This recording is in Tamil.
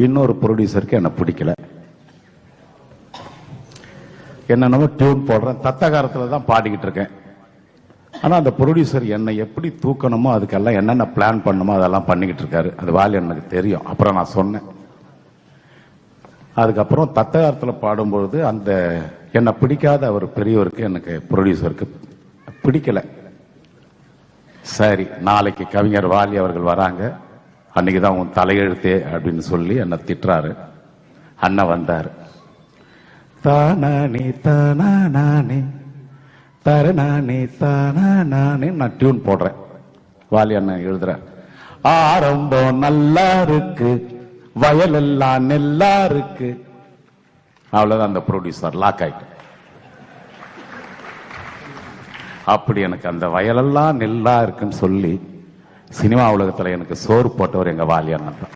இன்னொரு ப்ரொடியூசருக்கு என்னை பிடிக்கல. என்னென்னமோ டியூன் போடுறேன், தத்தகாரத்தில் தான் பாடிக்கிட்டு இருக்கேன். ஆனால் அந்த ப்ரொடியூசர் என்னை எப்படி தூக்கணுமோ அதுக்கெல்லாம் என்னென்ன பிளான் பண்ணணுமோ அதெல்லாம் பண்ணிக்கிட்டு இருக்காரு. அது வாலி எனக்கு தெரியும். அப்புறம் நான் சொன்னேன். அதுக்கப்புறம் தத்தகாரத்தில் பாடும்பொழுது அந்த என்னை பிடிக்காத அவர் பெரியவருக்கு எனக்கு ப்ரொடியூசருக்கு பிடிக்கல. சரி, நாளைக்கு கவிஞர் வாலி அவர்கள் வராங்க, அன்னைக்கு தான் உன் தலையெழுத்தே அப்படின்னு சொல்லி என்னை திட்டுறாரு. அண்ணன் வந்தார். தானே தானே தரணானே தானே நான் டியூன் போடுறேன். வாலி அண்ணன் எழுதுற, ஆரம்பம் நல்லா இருக்கு, வயலெல்லாம் நெல்லா இருக்கு. அவ்வளவுதான், அந்த ப்ரொடியூசர் லாக் ஆயிட்டு. அப்படி எனக்கு அந்த வயலெல்லாம் நெல்லா இருக்குன்னு சொல்லி சினிமா உலகத்துல எனக்கு சோறு போட்டவர் எங்க வாலி அண்ணன் தான்.